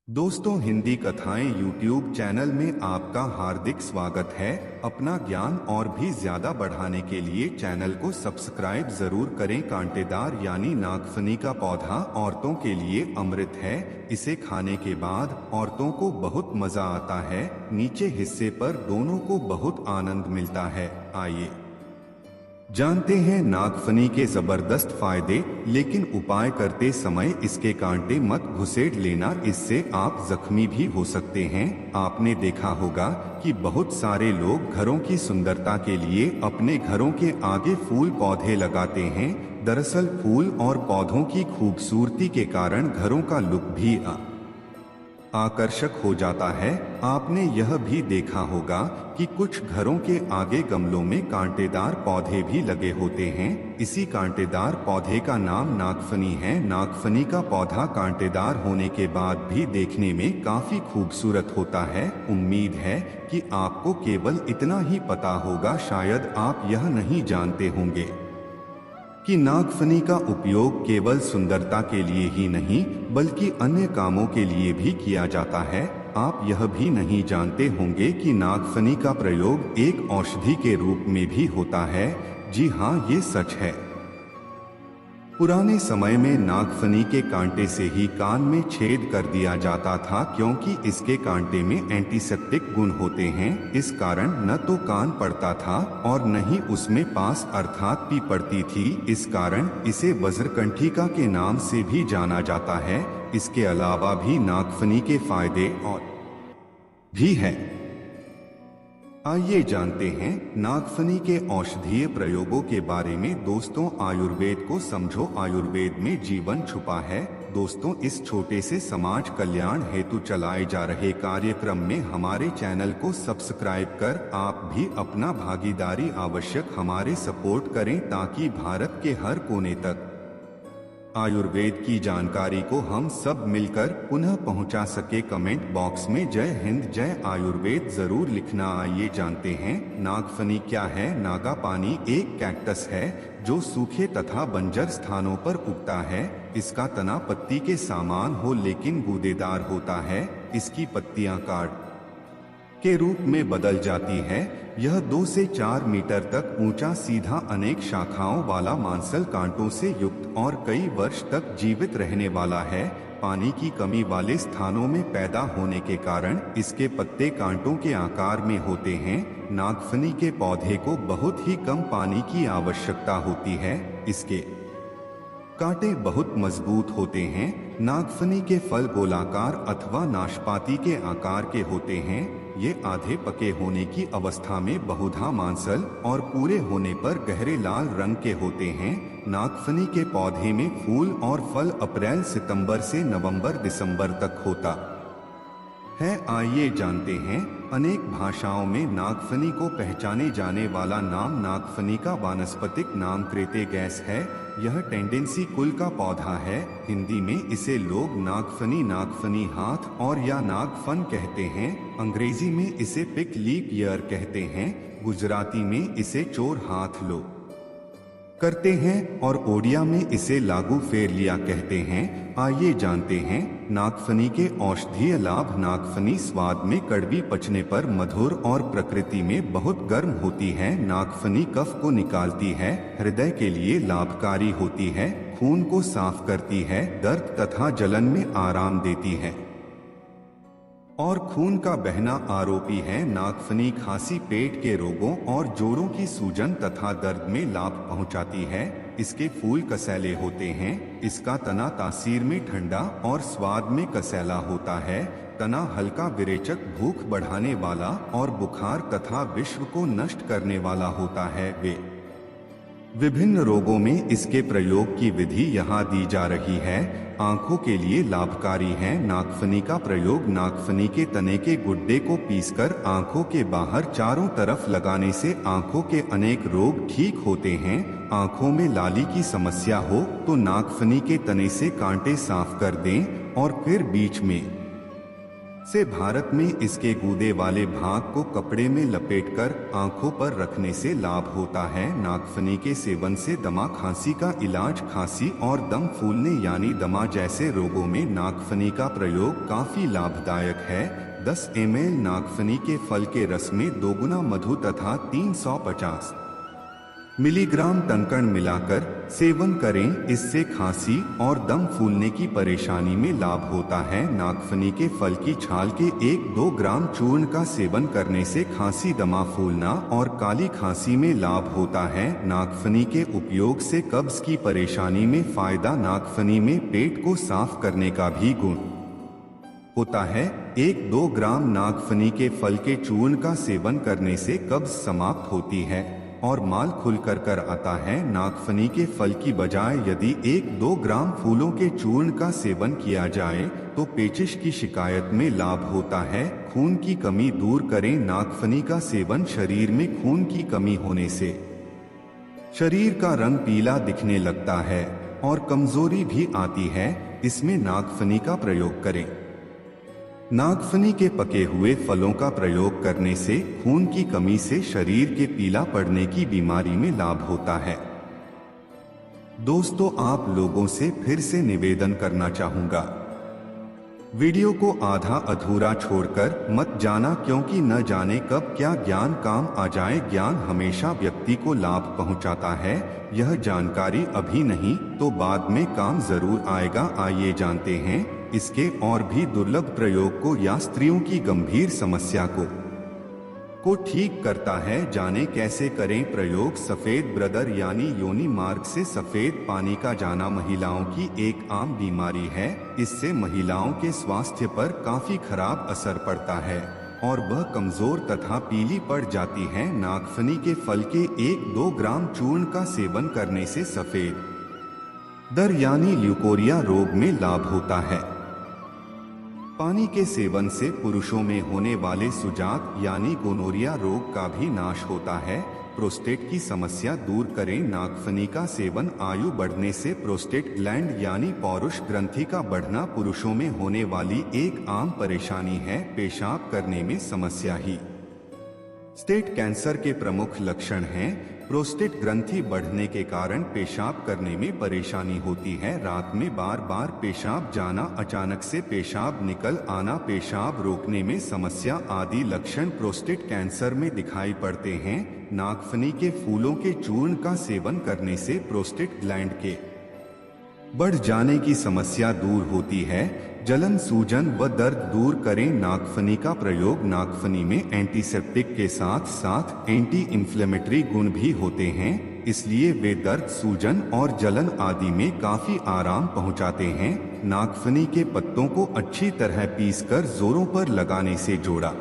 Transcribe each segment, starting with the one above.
दोस्तों, हिंदी कथाएं YouTube channel में आपका हार्दिक स्वागत है। अपना ज्ञान और भी ज्यादा बढ़ाने के लिए चैनल को सब्सक्राइब जरूर करें। कांटेदार यानी नागफनी का पौधा औरतों के लिए अमृत है। इसे खाने के बाद औरतों को बहुत मजा आता है। नीचे हिस्से पर दोनों को बहुत आनंद मिलता है। आइए जानते हैं नागफनी के जबरदस्त फायदे। लेकिन उपाय करते समय इसके कांटे मत घुसेड़ लेना, इससे आप जख्मी भी हो सकते हैं। आपने देखा होगा कि बहुत सारे लोग घरों की सुंदरता के लिए अपने घरों के आगे फूल पौधे लगाते हैं। दरअसल फूल और पौधों की खूबसूरती के कारण घरों का लुक भी आकर्षक हो जाता है। आपने यह भी देखा होगा कि कुछ घरों के आगे गमलों में कांटेदार पौधे भी लगे होते हैं। इसी कांटेदार पौधे का नाम नागफनी है। नागफनी का पौधा कांटेदार होने के बाद भी देखने में काफी खूबसूरत होता है। उम्मीद है कि आपको केवल इतना ही पता होगा, शायद आप यह नहीं जानते होंगे कि नागफनी का उपयोग केवल सुंदरता के लिए ही नहीं बल्कि अन्य कामों के लिए भी किया जाता है। आप यह भी नहीं जानते होंगे कि नागफनी का प्रयोग एक औषधि के रूप में भी होता है। जी हाँ, ये सच है। पुराने समय में नागफनी के कांटे से ही कान में छेद कर दिया जाता था, क्योंकि इसके कांटे में एंटीसेप्टिक गुण होते हैं। इस कारण न तो कान पड़ता था और न ही उसमें पास अर्थात पी पड़ती थी। इस कारण इसे वज्रकंठिका के नाम से भी जाना जाता है। इसके अलावा भी नागफनी के फायदे और भी है। आइए जानते हैं नागफनी के औषधीय प्रयोगों के बारे में। दोस्तों, आयुर्वेद को समझो। आयुर्वेद में जीवन छुपा है। दोस्तों, इस छोटे से समाज कल्याण हेतु चलाए जा रहे कार्यक्रम में हमारे चैनल को सब्सक्राइब कर आप भी अपना भागीदारी आवश्यक हमारे सपोर्ट करें, ताकि भारत के हर कोने तक आयुर्वेद की जानकारी को हम सब मिलकर पुनः पहुंचा सके। कमेंट बॉक्स में जय हिंद जय आयुर्वेद जरूर लिखना। आइए जानते हैं नागफनी क्या है। नागापानी एक कैक्टस है जो सूखे तथा बंजर स्थानों पर उगता है। इसका तना पत्ती के समान हो लेकिन गूदेदार होता है। इसकी पत्तियां काट के रूप में बदल जाती है। यह 2 से 4 मीटर तक ऊंचा, सीधा, अनेक शाखाओं वाला, मांसल कांटों से युक्त और कई वर्ष तक जीवित रहने वाला है। पानी की कमी वाले स्थानों में पैदा होने के कारण इसके पत्ते कांटों के आकार में होते हैं। नागफनी के पौधे को बहुत ही कम पानी की आवश्यकता होती है। इसके कांटे बहुत मजबूत होते हैं। नागफनी के फल गोलाकार अथवा नाशपाती के आकार के होते हैं। ये आधे पके होने की अवस्था में बहुधा मांसल और पूरे होने पर गहरे लाल रंग के होते हैं। नागफनी के पौधे में फूल और फल अप्रैल सितंबर से नवंबर दिसंबर तक होता है। आइए जानते हैं अनेक भाषाओं में नागफनी को पहचाने जाने वाला नाम। नागफनी का वानस्पतिक नाम क्रेटेगैस है। यह टेंडेंसी कुल का पौधा है। हिंदी में इसे लोग नागफनी, नागफनी हाथ और या नागफन कहते हैं। अंग्रेजी में इसे पिक लीफ ईयर कहते हैं। गुजराती में इसे चोर हाथ लो करते हैं और ओडिया में इसे लागू फेर लिया कहते हैं। आइए जानते हैं नागफनी के औषधीय लाभ। नागफनी स्वाद में कड़वी, पचने पर मधुर और प्रकृति में बहुत गर्म होती है। नागफनी कफ को निकालती है, हृदय के लिए लाभकारी होती है, खून को साफ करती है, दर्द तथा जलन में आराम देती है और खून का बहना आरोपी है। नागफनी खांसी, पेट के रोगों और जोड़ों की सूजन तथा दर्द में लाभ पहुंचाती है। इसके फूल कसैले होते हैं। इसका तना तासीर में ठंडा और स्वाद में कसैला होता है। तना हल्का, विरेचक, भूख बढ़ाने वाला और बुखार तथा विश्व को नष्ट करने वाला होता है। विभिन्न रोगों में इसके प्रयोग की विधि यहाँ दी जा रही है। आंखों के लिए लाभकारी है। नागफनी का प्रयोग नागफनी के तने के गुड्डे को पीसकर आंखों के बाहर चारों तरफ लगाने से आंखों के अनेक रोग ठीक होते हैं। आंखों में लाली की समस्या हो तो नागफनी के तने से कांटे साफ कर दें और फिर बीच में से भारत में इसके गूदे वाले भाग को कपड़े में लपेटकर आंखों पर रखने से लाभ होता है। नागफनी के सेवन से दमा खांसी का इलाज, खांसी और दम फूलने यानी दमा जैसे रोगों में नागफनी का प्रयोग काफी लाभदायक है। 10 ml नागफनी के फल के रस में 2 गुना मधु तथा 350 मिलीग्राम टंकण मिलाकर सेवन करें। इससे खांसी और दम फूलने की परेशानी में लाभ होता है। नागफनी के फल की छाल के 1-2 ग्राम चूर्ण का सेवन करने से खांसी, दमा फूलना और काली खांसी में लाभ होता है। नागफनी के उपयोग से कब्ज की परेशानी में फायदा। नागफनी में पेट को साफ करने का भी गुण होता है। 1-2 ग्राम नागफनी के फल के चूर्ण का सेवन करने से कब्ज समाप्त होती है और माल खुलकर आता है। नागफनी के फल की बजाय यदि 1-2 ग्राम फूलों के चूर्ण का सेवन किया जाए तो पेचिश की शिकायत में लाभ होता है। खून की कमी दूर करें। नागफनी का सेवन शरीर में खून की कमी होने से शरीर का रंग पीला दिखने लगता है और कमजोरी भी आती है। इसमें नागफनी का प्रयोग करें। नागफनी के पके हुए फलों का प्रयोग करने से खून की कमी से शरीर के पीला पड़ने की बीमारी में लाभ होता है। दोस्तों, आप लोगों से फिर से निवेदन करना चाहूंगा, वीडियो को आधा अधूरा छोड़कर मत जाना, क्योंकि न जाने कब क्या ज्ञान काम आ जाए। ज्ञान हमेशा व्यक्ति को लाभ पहुंचाता है। यह जानकारी अभी नहीं तो बाद में काम जरूर आएगा। आइए जानते हैं इसके और भी दुर्लभ प्रयोग को या स्त्रियों की गंभीर समस्या को ठीक करता है। जाने कैसे करें प्रयोग। सफेद ब्रदर यानी योनि मार्ग से सफेद पानी का जाना महिलाओं की एक आम बीमारी है। इससे महिलाओं के स्वास्थ्य पर काफी खराब असर पड़ता है और वह कमजोर तथा पीली पड़ जाती है। नागफनी के फल के 1-2 ग्राम चूर्ण का सेवन करने से सफेद दर यानी ल्यूकोरिया रोग में लाभ होता है। पानी के सेवन से पुरुषों में होने वाले सुजाक यानी गोनोरिया रोग का भी नाश होता है। प्रोस्टेट की समस्या दूर करें। नागफनी का सेवन आयु बढ़ने से प्रोस्टेट ग्लैंड यानी पौरुष ग्रंथि का बढ़ना पुरुषों में होने वाली एक आम परेशानी है। पेशाब करने में समस्या ही प्रोस्टेट कैंसर के प्रमुख लक्षण हैं। प्रोस्टेट ग्रंथि बढ़ने के कारण पेशाब करने में परेशानी होती है। रात में बार बार पेशाब जाना, अचानक से पेशाब निकल आना, पेशाब रोकने में समस्या आदि लक्षण प्रोस्टेट कैंसर में दिखाई पड़ते हैं। नागफनी के फूलों के चूर्ण का सेवन करने से प्रोस्टेट ग्लैंड के बढ़ जाने की समस्या दूर होती है। जलन, सूजन व दर्द दूर करें। नागफनी का प्रयोग। नागफनी में एंटीसेप्टिक के साथ साथ एंटी इंफ्लेमेटरी गुण भी होते हैं, इसलिए वे दर्द, सूजन और जलन आदि में काफी आराम पहुंचाते हैं। नागफनी के पत्तों को अच्छी तरह पीसकर जोरों पर लगाने से जोड़ा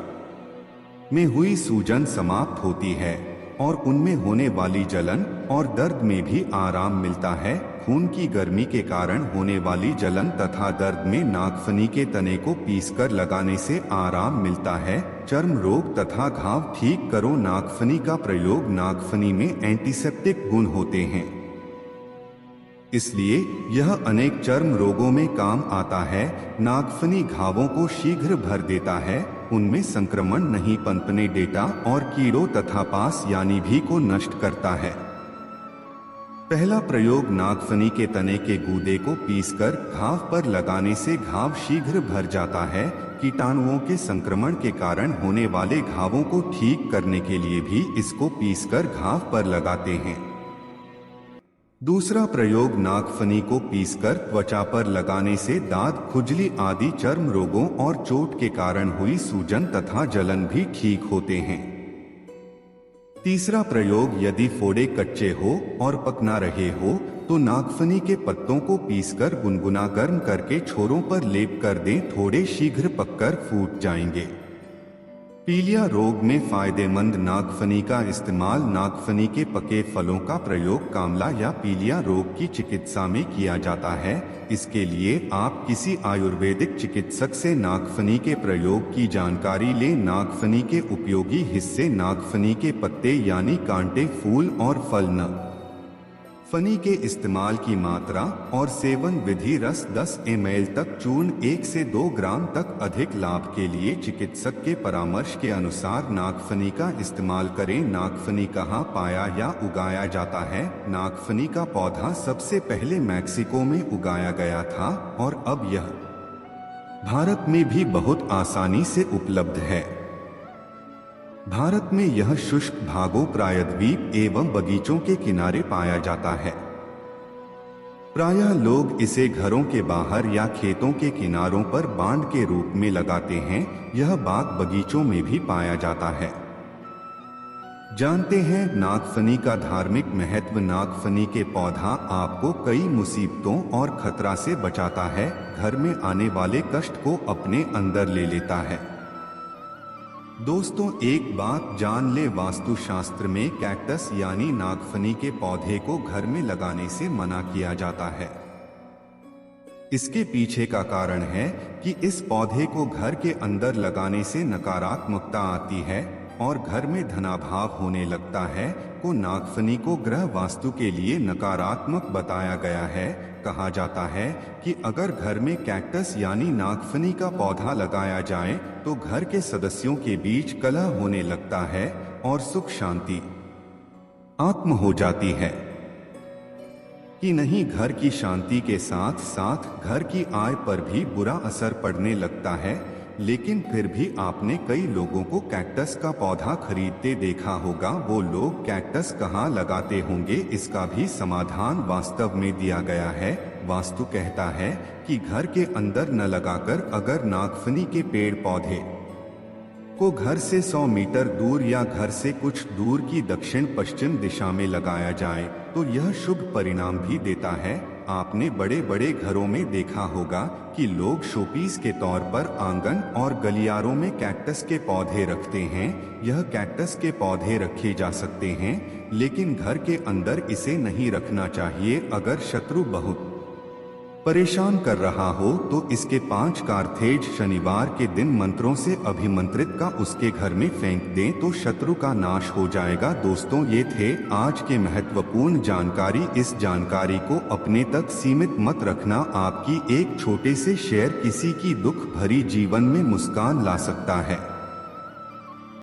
में हुई सूजन समाप्त होती है और उनमें होने वाली जलन और दर्द में भी आराम मिलता है। खून की गर्मी के कारण होने वाली जलन तथा दर्द में नागफनी के तने को पीसकर लगाने से आराम मिलता है। चर्म रोग तथा घाव ठीक करो। नागफनी का प्रयोग। नागफनी में एंटीसेप्टिक गुण होते हैं, इसलिए यह अनेक चर्म रोगों में काम आता है। नागफनी घावों को शीघ्र भर देता है, उनमें संक्रमण नहीं पनपने देता और कीड़ों तथा पास यानी भी को नष्ट करता है। पहला प्रयोग। नागफनी के तने के गूदे को पीसकर घाव पर लगाने से घाव शीघ्र भर जाता है। कीटाणुओं के संक्रमण के कारण होने वाले घावों को ठीक करने के लिए भी इसको पीसकर घाव पर लगाते हैं। दूसरा प्रयोग। नागफनी को पीसकर त्वचा पर लगाने से दाद, खुजली आदि चर्म रोगों और चोट के कारण हुई सूजन तथा जलन भी ठीक होते हैं। तीसरा प्रयोग। यदि फोड़े कच्चे हो और पक ना रहे हो तो नागफनी के पत्तों को पीसकर गुनगुना गर्म करके छोरों पर लेप कर दें, थोड़े शीघ्र पककर फूट जाएंगे। पीलिया रोग में फायदेमंद। नागफनी का इस्तेमाल। नागफनी के पके फलों का प्रयोग कामला या पीलिया रोग की चिकित्सा में किया जाता है। इसके लिए आप किसी आयुर्वेदिक चिकित्सक से नागफनी के प्रयोग की जानकारी लें। नागफनी के उपयोगी हिस्से। नागफनी के पत्ते यानी कांटे, फूल और फल। न फनी के इस्तेमाल की मात्रा और सेवन विधि रस 10 ml तक चूर्ण 1 से 2 ग्राम तक अधिक लाभ के लिए चिकित्सक के परामर्श के अनुसार नागफनी का इस्तेमाल करें। नागफनी कहाँ पाया या उगाया जाता है? नागफनी का पौधा सबसे पहले मैक्सिको में उगाया गया था और अब यह भारत में भी बहुत आसानी से उपलब्ध है। भारत में यह शुष्क भागों, प्रायद्वीप एवं बगीचों के किनारे पाया जाता है। प्रायः लोग इसे घरों के बाहर या खेतों के किनारों पर बांड के रूप में लगाते हैं। यह बाग बगीचों में भी पाया जाता है। जानते हैं नागफनी का धार्मिक महत्व। नागफनी के पौधा आपको कई मुसीबतों और खतरा से बचाता है। घर में आने वाले कष्ट को अपने अंदर ले लेता है। दोस्तों, एक बात जान ले, वास्तुशास्त्र में कैक्टस यानी नागफनी के पौधे को घर में लगाने से मना किया जाता है। इसके पीछे का कारण है कि इस पौधे को घर के अंदर लगाने से नकारात्मकता आती है और घर में धनाभाव होने लगता है। को नागफनी को ग्रह वास्तु के लिए नकारात्मक बताया गया है। कहा जाता है कि अगर घर में कैक्टस यानी नागफनी का पौधा लगाया जाए तो घर के सदस्यों के बीच कलह होने लगता है और सुख शांति आत्म हो जाती है कि नहीं। घर की शांति के साथ साथ घर की आय पर भी बुरा असर पड़ने लगता है। लेकिन फिर भी आपने कई लोगों को कैक्टस का पौधा खरीदते देखा होगा। वो लोग कैक्टस कहाँ लगाते होंगे? इसका भी समाधान वास्तव में दिया गया है। वास्तु कहता है कि घर के अंदर न लगाकर अगर नागफनी के पेड़ पौधे को घर से 100 मीटर दूर या घर से कुछ दूर की दक्षिण पश्चिम दिशा में लगाया जाए तो यह शुभ परिणाम भी देता है। आपने बड़े बड़े घरों में देखा होगा कि लोग शोपीस के तौर पर आंगन और गलियारों में कैक्टस के पौधे रखते हैं। यह कैक्टस के पौधे रखे जा सकते हैं, लेकिन घर के अंदर इसे नहीं रखना चाहिए। अगर शत्रु बहुत परेशान कर रहा हो तो इसके 5 कारथेज शनिवार के दिन मंत्रों से अभिमंत्रित का उसके घर में फेंक दें तो शत्रु का नाश हो जाएगा। दोस्तों, ये थे आज के महत्वपूर्ण जानकारी। इस जानकारी को अपने तक सीमित मत रखना। आपकी एक छोटे से शेयर किसी की दुख भरी जीवन में मुस्कान ला सकता है।